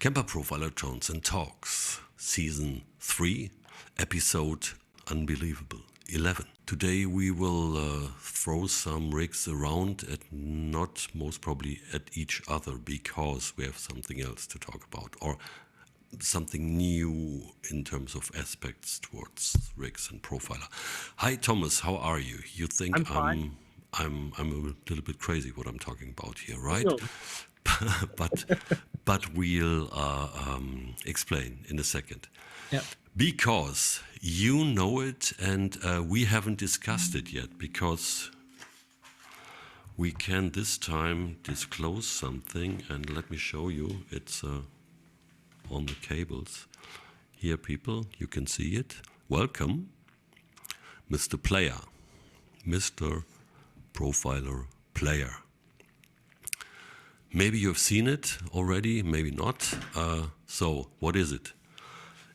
Kemper Profiler Tones and Talks, Season 3, Episode Unbelievable 11. Today we will throw some rigs around at not most probably at each other because we have something else to talk about or something new in terms of aspects towards rigs and profiler. Hi Thomas, how are you? You think I'm fine. I'm a little bit crazy what I'm talking about here, right? No. but but we'll explain in a second. Yeah. Because you know it and we haven't discussed it yet because we can this time disclose something, and let me show you. It's on the cables. Here, people, you can see it. Welcome, Mr. Player, Mr. Profiler Player. Maybe you've seen it already, maybe not. So what is it?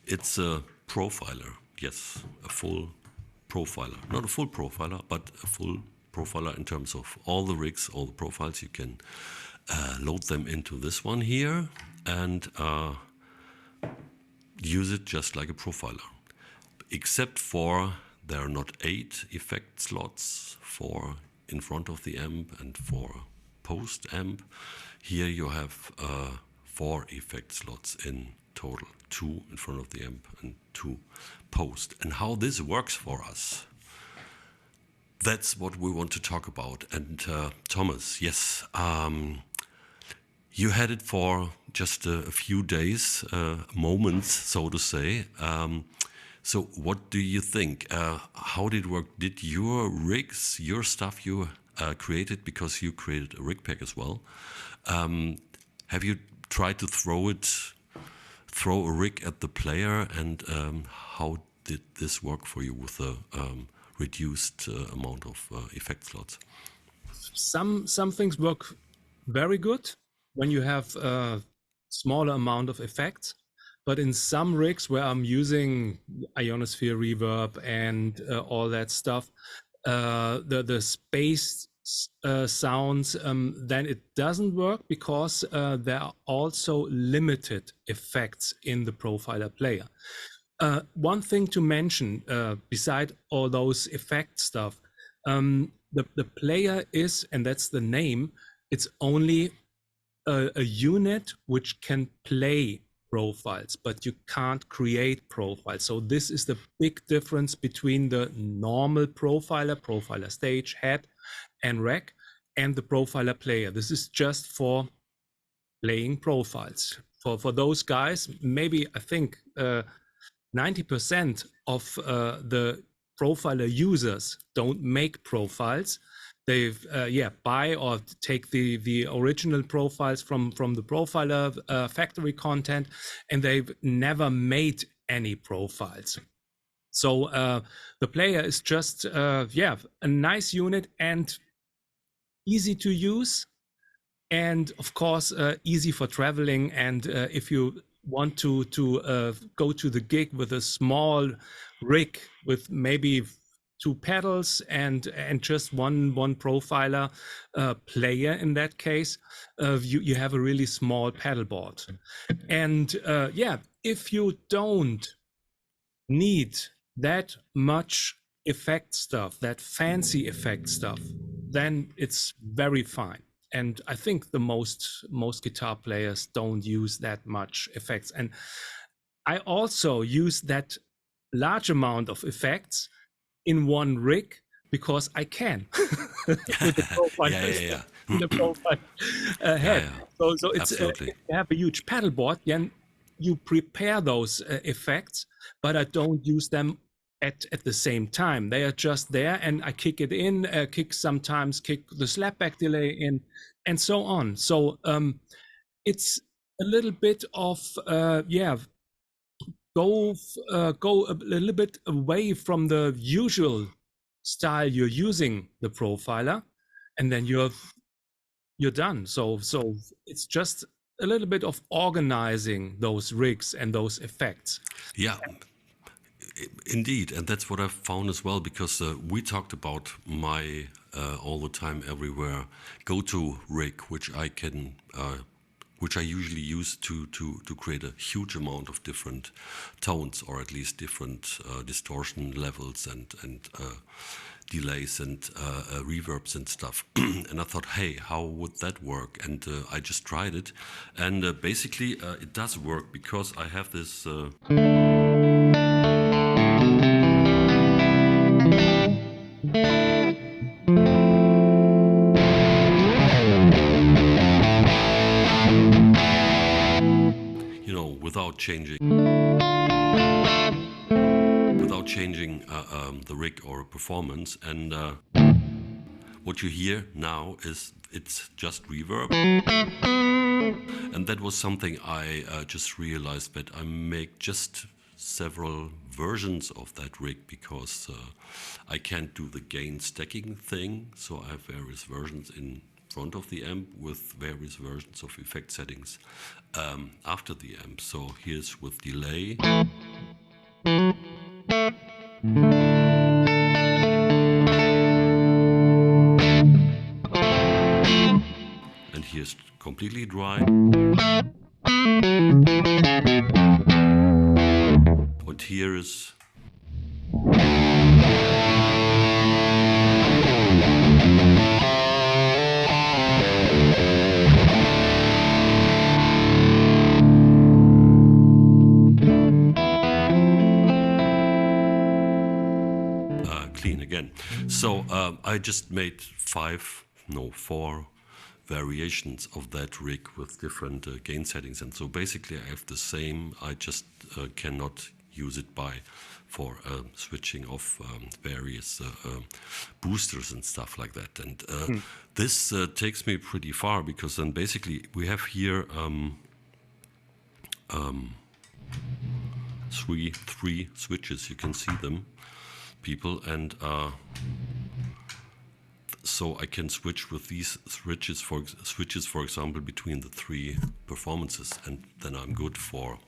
It's a profiler, yes, a full profiler. Not a full profiler, but a full profiler in terms of all the rigs, all the profiles. You can load them into this one here and use it just like a profiler. Except for there are not 8 effect slots, 4 in front of the amp and 4 post amp. Here you have 4 effect slots in total, 2 in front of the amp and 2 post. And how this works for us, that's what we want to talk about. And Thomas, yes, you had it for just a few days, moments, so to say. So what do you think? How did it work? Did your rigs, your stuff you created, because you created a rig pack as well, have you tried to throw a rig at the player, and how did this work for you with a reduced amount of effect slots? Some things work very good when you have a smaller amount of effects, but in some rigs where I'm using ionosphere reverb and all that stuff, the space sounds, then it doesn't work because there are also limited effects in the profiler player. One thing to mention, beside all those effect stuff, the player is, and that's the name, it's only a unit which can play profiles, but you can't create profiles. So this is the big difference between the normal profiler stage, head and rack, and the profiler player. This is just for playing profiles. For those guys, maybe I think 90% of the profiler users don't make profiles. They buy or take the original profiles from the profiler factory content, and they've never made any profiles. So the player is just a nice unit and easy to use, and of course easy for traveling. And if you want to go to the gig with a small rig with maybe 2 pedals and just one profiler player, in that case, you have a really small pedal board. And if you don't need that much effect stuff, that fancy effect stuff, then it's very fine. And I think the most guitar players don't use that much effects. And I also use that large amount of effects in one rig because I can with the profile, the profile head. So it's if you have a huge pedal board, then you prepare those effects, but I don't use them at the same time. They are just there, and I kick it in, sometimes kick the slapback delay in, and so on. So it's a little bit of go a little bit away from the usual style you're using the profiler, and then you're done. So it's just a little bit of organizing those rigs and those effects. Yeah, indeed, and that's what I've found as well, because we talked about my all the time everywhere go-to rig, which which I usually use to create a huge amount of different tones, or at least different distortion levels and delays and reverbs and stuff. And I thought, hey, how would that work? And I just tried it, and basically it does work, because I have this. Without changing the rig or performance, and what you hear now is it's just reverb, and that was something I just realized, that I make just several versions of that rig, because I can't do the gain stacking thing, so I have various versions in front of the amp with various versions of effect settings after the amp. So here's with delay. And here's completely dry. And here is clean again. So I just made 4 variations of that rig with different gain settings, and so basically I have the same. I just cannot use it for switching off various boosters and stuff like that. And this takes me pretty far, because then basically we have here three switches. You can see them, people, and so I can switch with these switches, for example, between the 3 performances, and then I'm good for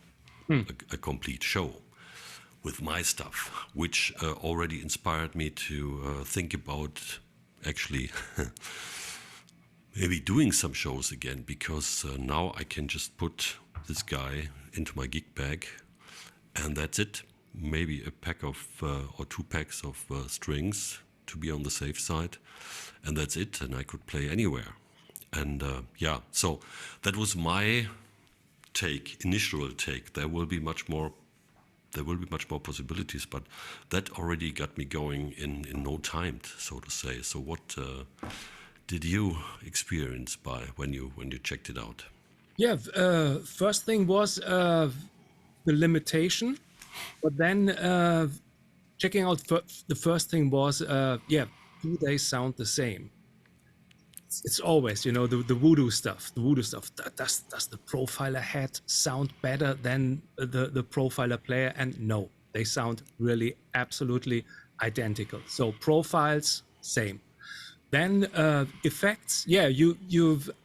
a complete show with my stuff, which already inspired me to think about actually maybe doing some shows again, because now I can just put this guy into my gig bag, and that's it. Maybe a pack of or 2 packs of strings to be on the safe side, and that's it, and I could play anywhere. And yeah, so that was my initial take. There will be much more possibilities, but that already got me going in no time, so to say. So what did you experience when you checked it out? Yeah, first thing was the limitation, but then checking out the first thing was do they sound the same? It's always, the voodoo stuff. Does the profiler head sound better than the profiler player? And no, they sound really absolutely identical. So profiles, same. Then effects, yeah,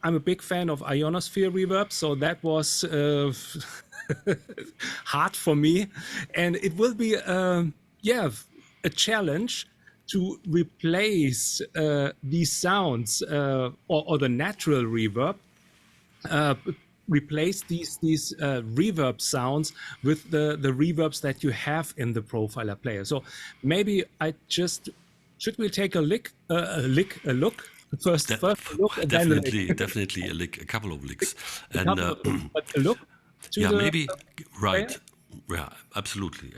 I'm a big fan of ionosphere reverb, so that was hard for me, and it will be a challenge to replace these sounds or the natural reverb, replace these reverb sounds with the reverbs that you have in the profiler player. So maybe should we take a look first? Look, and definitely a lick, a couple of licks, and a look. Yeah, maybe right. Yeah, absolutely.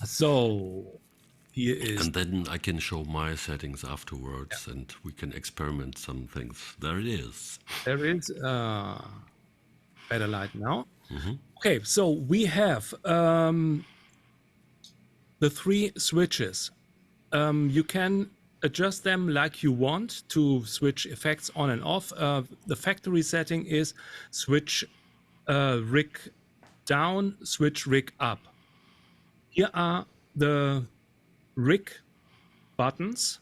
So here is, and then I can show my settings afterwards, and we can experiment some things. There it is. There is better light now. Okay, so we have the 3 switches. You can adjust them like you want to switch effects on and off. The factory setting is switch rig down, switch rig up. Here are the rig buttons.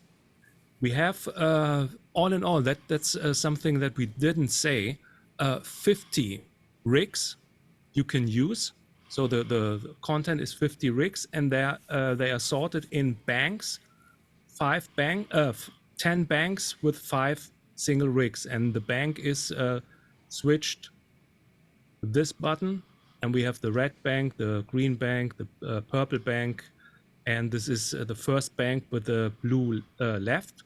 We have all in all, that's something that we didn't say, 50 rigs you can use. So the content is 50 rigs, and they are sorted in banks, 10 banks with 5 single rigs, and the bank is switched to this button, and we have the red bank, the green bank, the purple bank, and this is the first bank with the blue left,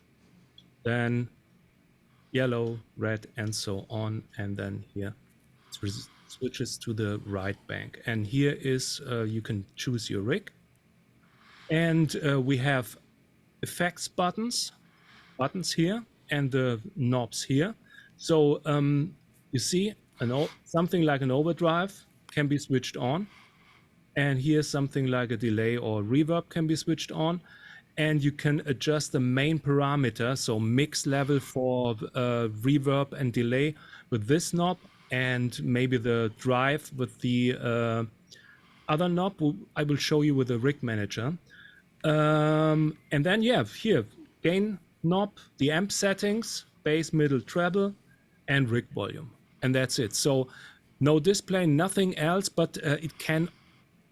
then yellow, red, and so on, and then here switches to the right bank. And here is you can choose your rig, and we have effects buttons here, and the knobs here. So you see something like an overdrive can be switched on, and here something like a delay or reverb can be switched on, and you can adjust the main parameter, so mix level for reverb and delay with this knob, and maybe the drive with the other knob I will show you with the rig manager. And then yeah, here gain knob, the amp settings, bass, middle, treble, and rig volume, and that's it. So no display, nothing else, but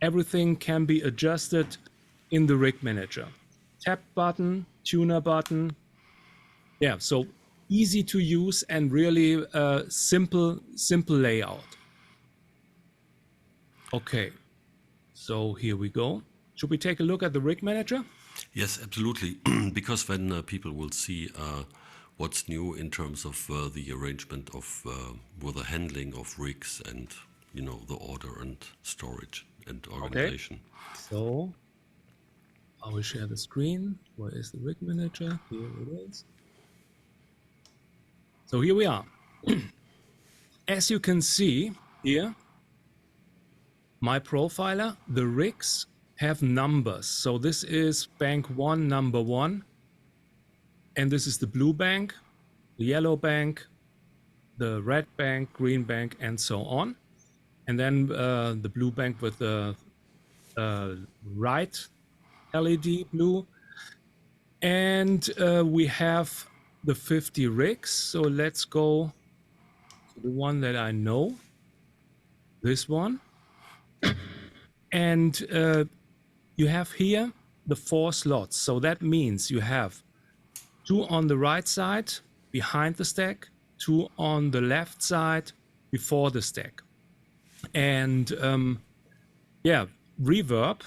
everything can be adjusted in the rig manager. Tap button, tuner button. Yeah, so easy to use and really simple layout. Okay, so here we go. Should we take a look at the rig manager? Yes, absolutely. Because when people will see what's new in terms of the arrangement of with the handling of rigs and the order and storage and organization. Okay. So I will share the screen. Where is the rig manager? Here it is. So here we are. As you can see here, my profiler, the rigs have numbers. So this is bank 1, number 1. And this is the blue bank, the yellow bank, the red bank, green bank, and so on. And then the blue bank with the right LED blue. And we have the 50 rigs. So let's go to the one that I know, this one. And you have here the 4 slots. So that means you have 2 on the right side behind the stack, 2 on the left side before the stack. And yeah, reverb,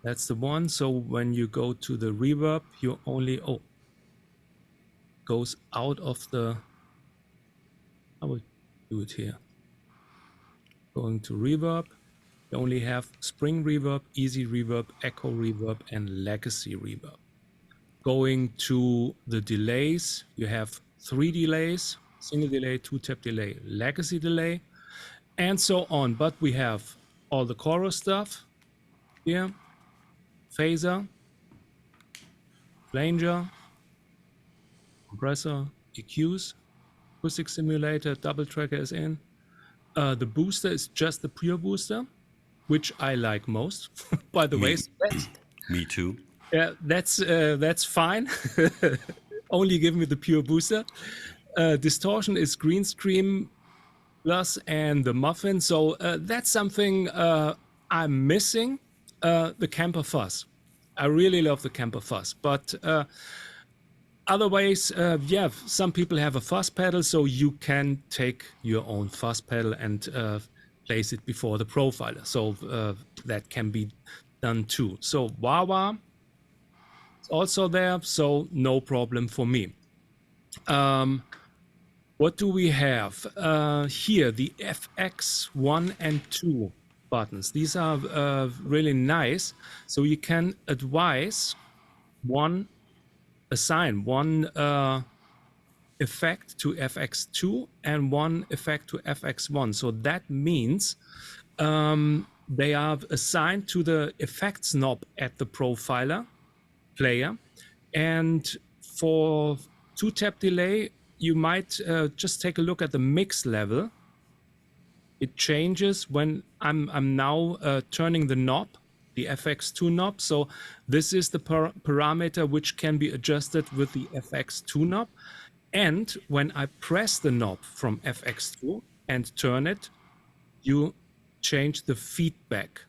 that's the one. So when you go to the reverb, you only goes out of the, I will do it here. Going to reverb, you only have spring reverb, easy reverb, echo reverb, and legacy reverb. Going to the delays, you have 3 delays, single delay, 2-tap delay, legacy delay, and so on. But we have all the chorus stuff here, phaser, flanger, compressor, EQs, acoustic simulator, double tracker is in. The booster is just the pure booster, which I like most, by the way. So me too. Yeah, that's fine. Only give me the pure booster. Distortion is green screen plus and the muffin. So that's something I'm missing. The Kemper fuzz. I really love the Kemper fuzz, but otherwise, yeah, some people have a fuzz pedal, so you can take your own fuzz pedal and place it before the profiler. So that can be done too. So wah-wah is also there, so no problem for me. What do we have here? The FX1 and 2 buttons. These are really nice. So you can assign one effect to FX2 and one effect to FX1. So that means they are assigned to the effects knob at the profiler player. And for 2-tap delay, you might just take a look at the mix level. It changes when I'm now turning the knob, the FX2 knob. So this is the parameter which can be adjusted with the FX2 knob. And when I press the knob from FX2 and turn it, you change the feedback.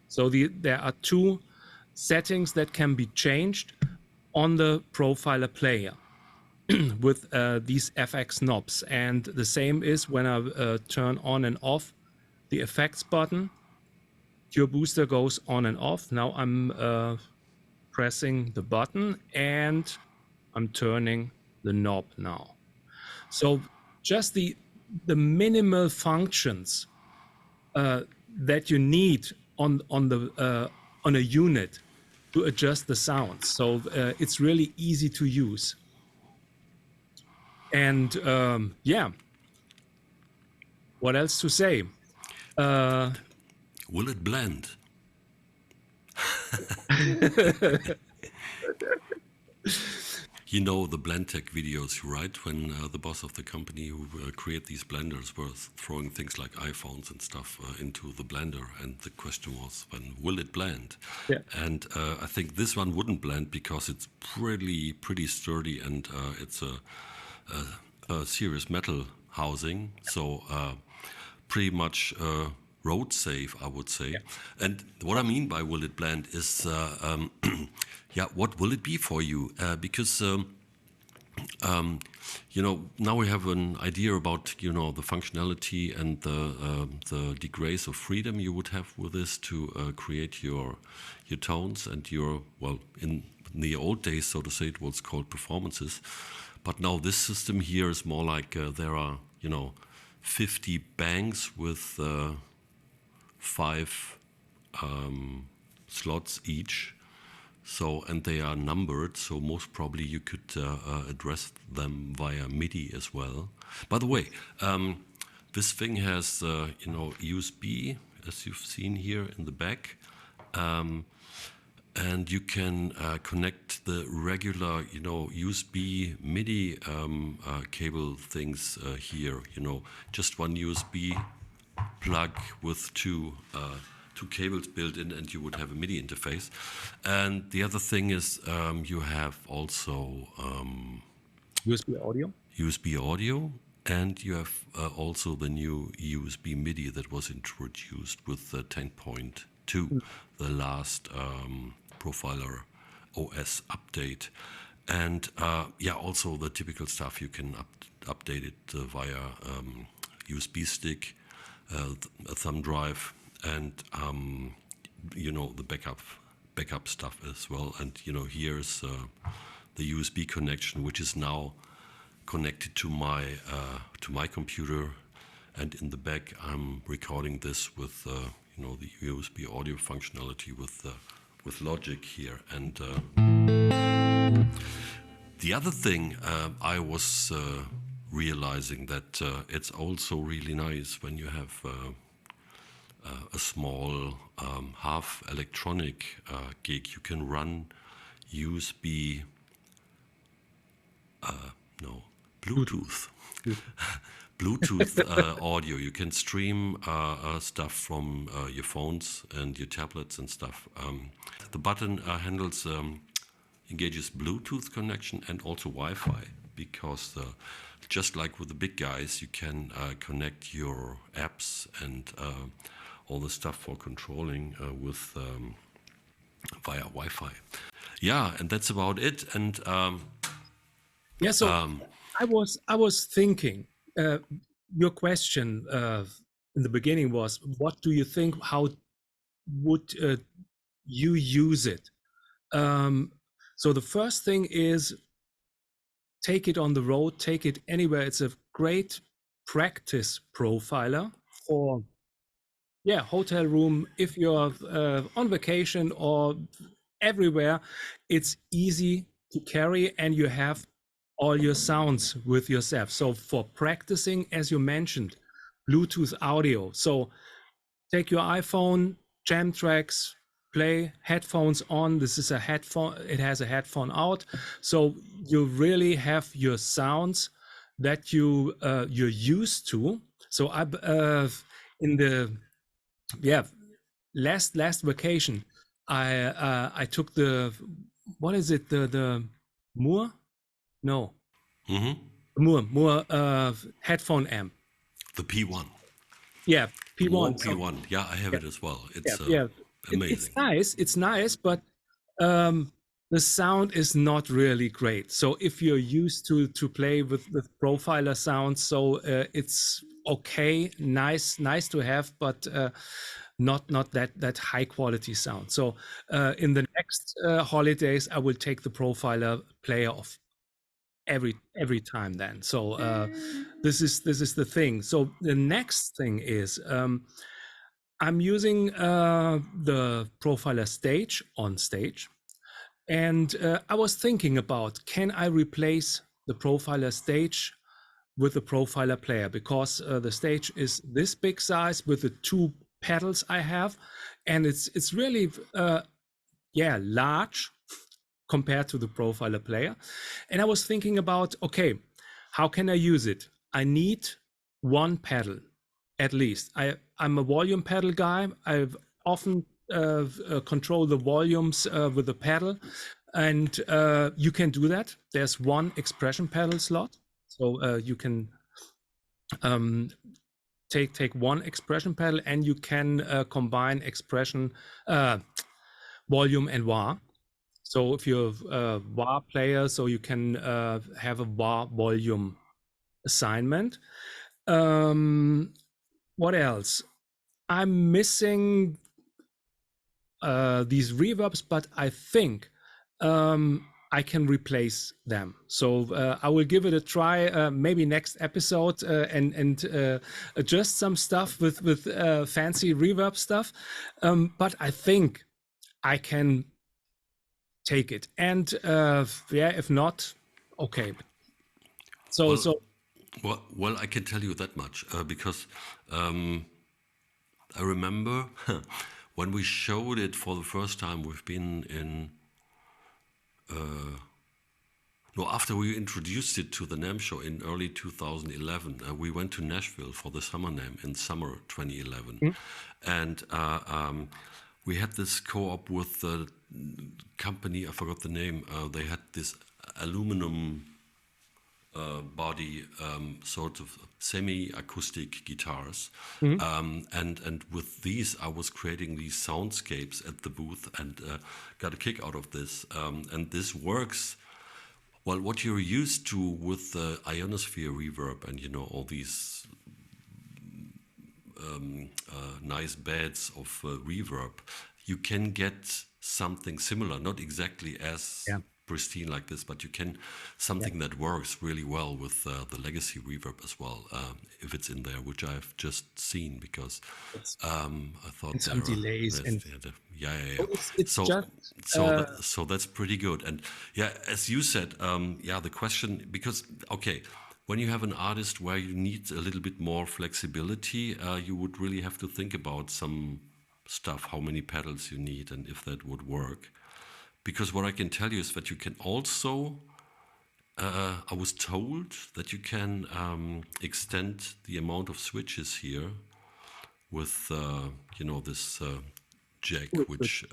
So there are 2 settings that can be changed on the profiler player. with these FX knobs. And the same is when I turn on and off the effects button, your booster goes on and off. Now I'm pressing the button and I'm turning the knob now. So just the minimal functions that you need on a unit to adjust the sound. So it's really easy to use. And yeah, what else to say? Will it blend? You know the BlendTech videos, right? When the boss of the company who create these blenders was throwing things like iPhones and stuff into the blender, and the question was, when will it blend? Yeah. And I think this one wouldn't blend because it's pretty sturdy, and it's a serious metal housing, so pretty much road safe, I would say. Yeah. And what I mean by will it blend is, yeah, what will it be for you? Because you know, now we have an idea about, you know, the functionality and the degrees of freedom you would have with this to create your tones and your, well, in the old days, so to say, it was called performances. But now this system here is more like there are, you know, 50 banks with 5 slots each. So, and they are numbered, so most probably you could address them via MIDI as well. By the way, this thing has, you know, USB, as you've seen here in the back. And you can connect the regular, you know, USB MIDI cable things here. You know, just one USB plug with two cables built in, and you would have a MIDI interface. And the other thing is you have also USB audio. USB audio, and you have also the new USB MIDI that was introduced with the 10.2, the last Profiler OS update. And yeah, also the typical stuff, you can update it via USB stick, a thumb drive, and you know, the backup stuff as well. And you know, here's the USB connection, which is now connected to my computer, and in the back I'm recording this with you know, the USB audio functionality with Logic here. And the other thing I was realizing that it's also really nice when you have a small half electronic gig. You can run USB, no, Bluetooth. Bluetooth audio. You can stream stuff from your phones and your tablets and stuff. The button handles, engages Bluetooth connection and also Wi-Fi, because just like with the big guys, you can connect your apps and all the stuff for controlling with via Wi-Fi. Yeah, and that's about it. And yeah, so I was thinking, your question in the beginning was, what do you think? How would you use it? So the first thing is, take it on the road, take it anywhere. It's a great practice profiler for, yeah, hotel room. If you're on vacation or everywhere, it's easy to carry, and you have all your sounds with yourself. So for practicing, as you mentioned, Bluetooth audio. So take your iPhone, jam tracks, play, headphones on. This is a headphone, it has a headphone out. So you really have your sounds that you're used to. So I in the last vacation, I took the, what is it, the Moore? No. Moore headphone amp. the P1. Yeah, P1. P1. Yeah, I have it as well. It's yeah. amazing. It's nice. It's nice, but the sound is not really great. So if you're used to play with profiler sounds, so it's okay, nice to have, but not that high quality sound. So in the next holidays, I will take the profiler player off every time then. So this is the thing. So the next thing is I'm using the profiler stage on stage. And I was thinking about, can I replace the profiler stage with the profiler player? Because the stage is this big size with the two pedals I have, and it's really large compared to the profiler player. And I was thinking about, okay, how can I use it? I need one pedal at least. I'm a volume pedal guy. I've often control the volumes with the pedal, and you can do that. There's one expression pedal slot, so you can take one expression pedal, and you can combine expression, volume, and wah. So if you're a wah player, so you can have a wah volume assignment. What else? I'm missing these reverbs, but I think I can replace them. So I will give it a try, maybe next episode, and adjust some stuff with fancy reverb stuff. But I think I can take it. And if not, okay. So Well, I can tell you that much because I remember when we showed it for the first time. We've been in. No, after we introduced it to the NAMM show in early 2011, we went to Nashville for the Summer NAMM in summer 2011. And we had this co-op with the company, I forgot the name, they had this aluminum body, sort of semi-acoustic guitars. And with these, I was creating these soundscapes at the booth and got a kick out of this. And this works. Well, what you're used to with the ionosphere reverb and, all these nice beds of reverb, you can get something similar, not exactly as pristine like this, but you can something that works really well with the legacy reverb as well, if it's in there, which I've just seen because I thought and some delays and it's so just so that's pretty good. And as you said, the question, because when you have an artist where you need a little bit more flexibility, you would really have to think about some stuff, how many pedals you need and if that would work. Because what I can tell you is that you can also, I was told that you can extend the amount of switches here with, this jack, which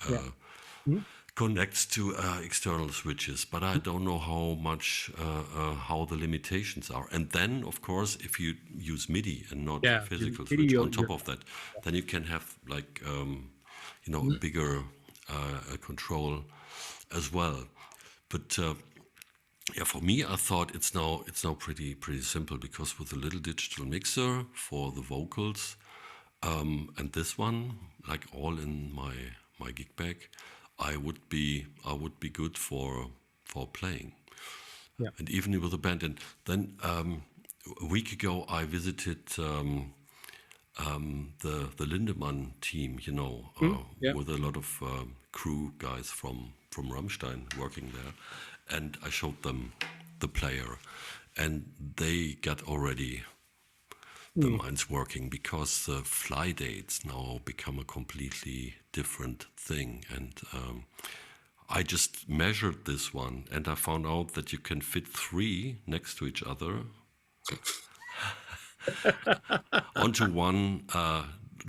connects to external switches. But I don't know how the limitations are. And then, of course, if you use MIDI and not physical switch on top of that, then you can have like, a bigger control as well. But for me, I thought it's now pretty simple, because with a little digital mixer for the vocals and this one, like all in my gig bag, I would be good for playing, and even with a band. And then a week ago, I visited the Lindemann team, with a lot of crew guys from Rammstein working there, and I showed them the player, and they got already the minds working, because the fly dates now become a completely different thing. And I just measured this one, and I found out that you can fit 3 next to each other onto one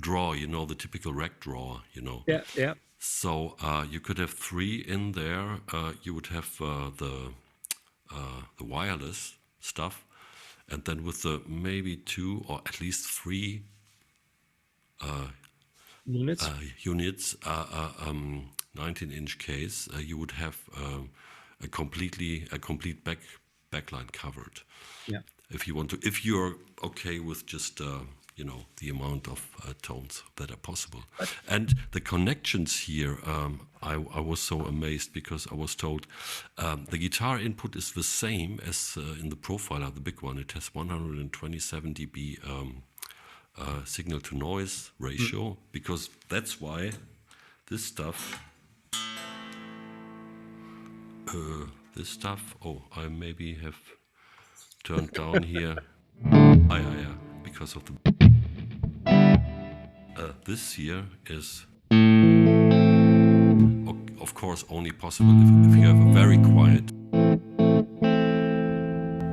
draw, the typical rack draw, So you could have 3 in there. You would have the wireless stuff, and then with the maybe 2 or at least 3 units. units, 19-inch case, you would have a complete backline covered. Yeah. If you're okay with just the amount of tones that are possible. And the connections here, I was so amazed because I was told the guitar input is the same as in the Profiler, the big one. It has 127 dB signal to noise ratio, because that's why this stuff, oh, I maybe have turned down here. Yeah, because of the this here is of course only possible if you have a very quiet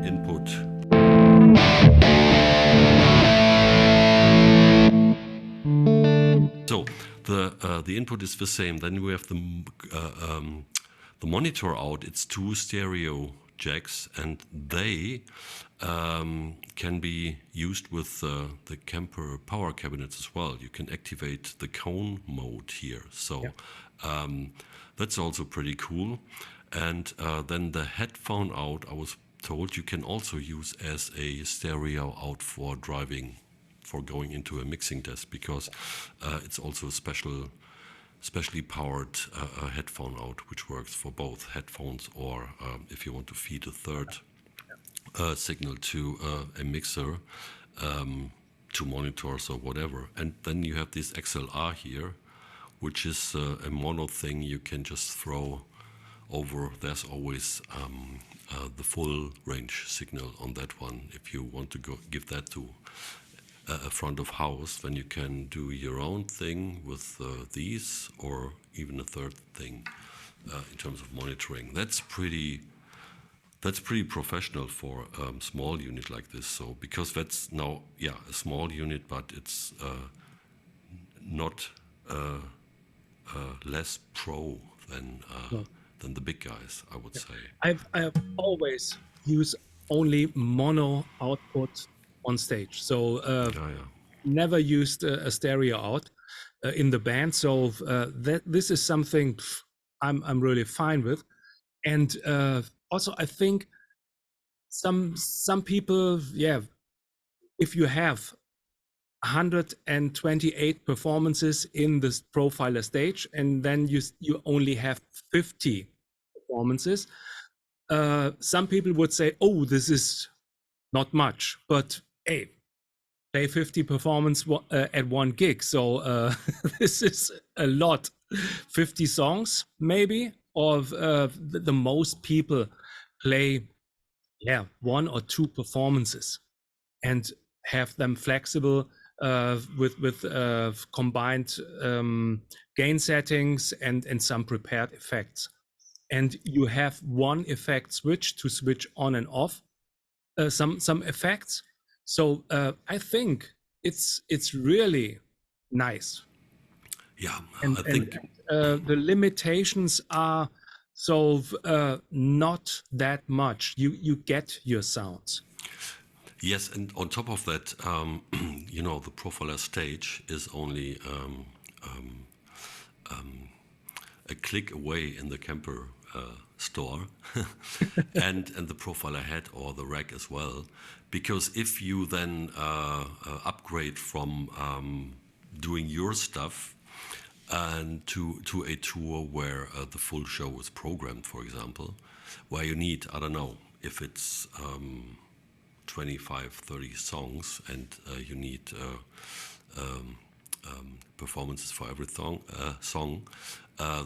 input. So the input is the same. Then we have the monitor out. It's 2 stereo jacks, and they can be used with the Kemper power cabinets as well. You can activate the cone mode here. So that's also pretty cool. And then the headphone out, I was told, you can also use as a stereo out for driving, for going into a mixing desk, because it's also a specially powered headphone out, which works for both headphones or if you want to feed a third signal to a mixer, to monitors or whatever. And then you have this XLR here, which is a mono thing you can just throw over. There's always the full range signal on that one. If you want to give that to a front of house, then you can do your own thing with these, or even a third thing in terms of monitoring. That's pretty professional for a small unit like this. So because that's now a small unit, but it's not less pro than the big guys, I would say. I've always used only mono output on stage, so never used a stereo out in the band. So this is something I'm really fine with. And also, I think some people, if you have 128 performances in this Profiler stage, and then you only have 50 performances, some people would say, oh, this is not much, but hey, play 50 performance at one gig, so this is a lot. 50 songs maybe, or the most people play 1 or 2 performances and have them flexible with combined gain settings and some prepared effects. And you have one effect switch to switch on and off some effects. So I think it's really nice. Yeah, And, I think the limitations are not that much. You get your sounds. yes, and on top of that, the Profiler stage is only a click away in the Kemper store, and the Profiler head or the rack as well. Because if you then upgrade from doing your stuff and to a tour where the full show is programmed, for example, where you need, I don't know, if it's 25, 30 songs, and you need performances for every song,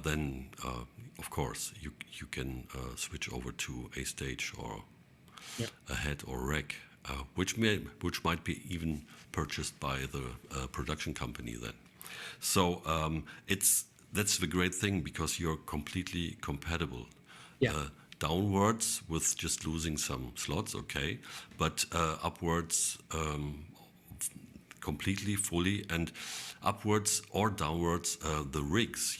then of course you can switch over to a stage or a head or rack, which might be even purchased by the production company then. So that's the great thing, because you're completely compatible. Downwards with just losing some slots, okay, but upwards completely, fully, and upwards or downwards the rigs.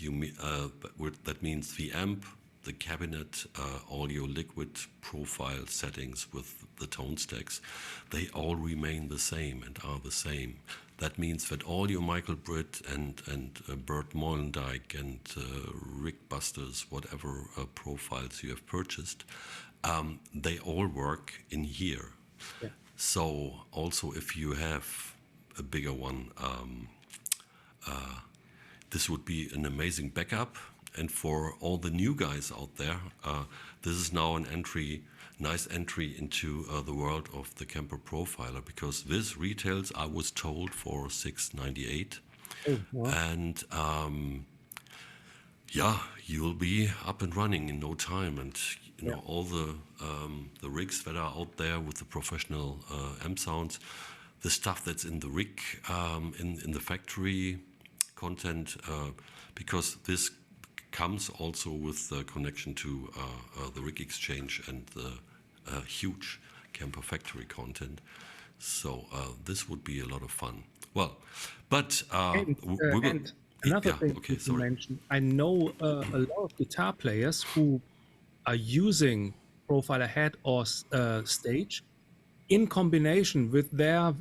That means the amp, the cabinet, all your liquid profile settings with the tone stacks, they all remain the same and are the same. That means that all your Michael Britt and Bert Molendyke and Rick Busters, whatever profiles you have purchased, they all work in here. Yeah. So also if you have a bigger one, this would be an amazing backup. And for all the new guys out there, this is now an nice entry into the world of the Kemper Profiler, because this retails, I was told, for $6.98. Oh, wow. And yeah, you'll be up and running in no time. And you know, all the rigs that are out there with the professional amp sounds, the stuff that's in the rig, in the factory content, because this comes also with the connection to the rig exchange and the huge Kemper factory content. So this would be a lot of fun. Well, but And, we will. and another Yeah, thing okay, to sorry. mention, I know a lot of guitar players who are using Profiler Head or Stage in combination with their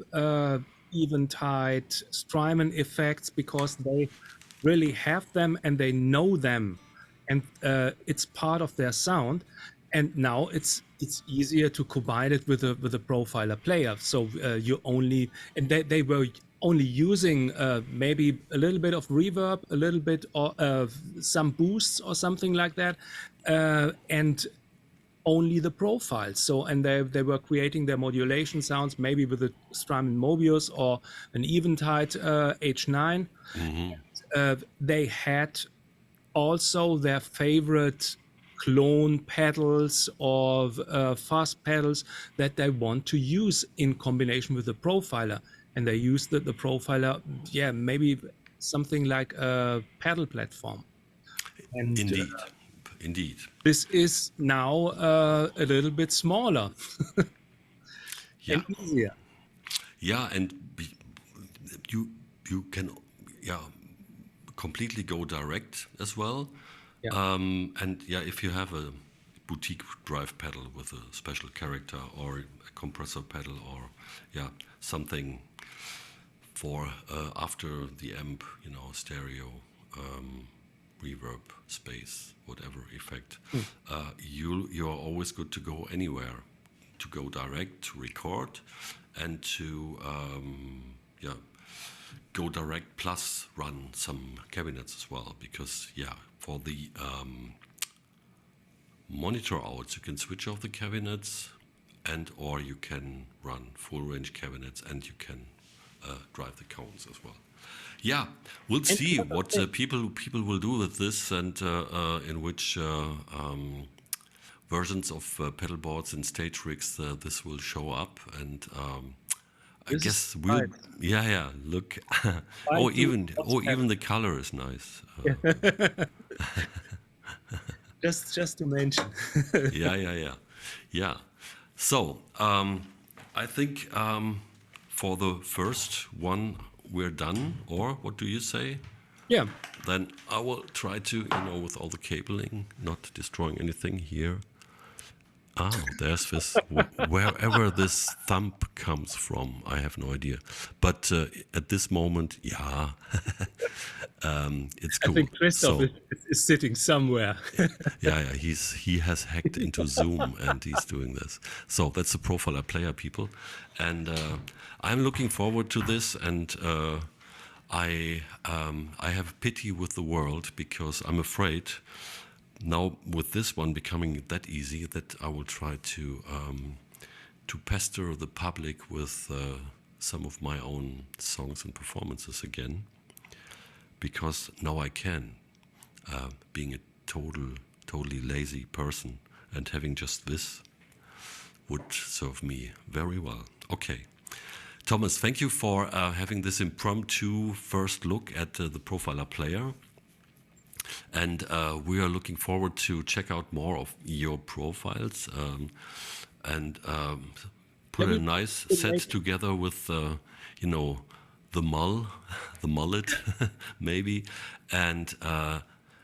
Eventide Strymon effects, because they really have them and they know them, and it's part of their sound. And now it's easier to combine it with a profiler player. So you only, and they were only using maybe a little bit of reverb, a little bit of some boosts or something like that, and only the profiles. So, and they were creating their modulation sounds maybe with a Strymon Mobius or an Eventide H9. They had also their favorite clone pedals or fast pedals that they want to use in combination with the profiler, and they use the profiler, yeah, maybe something like a pedal platform. And Indeed. this is now a little bit smaller Yeah. and easier. Yeah, and you can, yeah, completely go direct as well. Yeah. And yeah, if you have a boutique drive pedal with a special character or a compressor pedal, or yeah, something for after the amp, you know, stereo, reverb, space, whatever effect, you are always good to go anywhere, to go direct, to record, and to yeah, go direct plus run some cabinets as well, because yeah, for the monitor outs you can switch off the cabinets, and or you can run full range cabinets, and you can drive the cones as well. Yeah, we'll see what people will do with this, and in which versions of pedal boards and stage rigs this will show up. And I This guess is we'll, right. yeah, look. Try to Even the color is nice. just to mention. Yeah. So I think for the first one we're done. Or what do you say? Yeah. Then I will try to, you know, with all the cabling, not destroying anything here. Oh, there's this, wherever this thump comes from, I have no idea. But at this moment, yeah, it's I cool. think Christoph So, is sitting somewhere. yeah, he has hacked into Zoom and he's doing this. So that's the Profiler Player, people. And I'm looking forward to this, and I have pity with the world, because I'm afraid now with this one becoming that easy that I will try to pester the public with some of my own songs and performances again, because now I can, being a totally lazy person, and having just this would serve me very well. Okay. Thomas, thank you for having this impromptu first look at the Profiler Player. And we are looking forward to check out more of your profiles, and put a nice set together with, you know, the mullet, maybe, and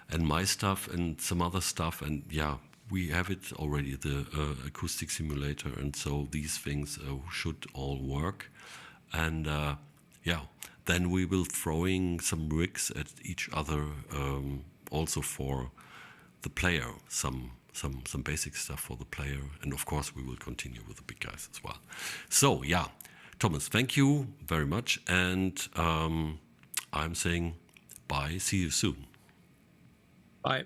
and my stuff and some other stuff. And yeah, we have it already, the acoustic simulator. And so these things should all work. And yeah, then we will throwing some rigs at each other, also for the player, some basic stuff for the player, and of course we will continue with the big guys as well. So yeah, Thomas, thank you very much, and I'm saying bye. See you soon. Bye.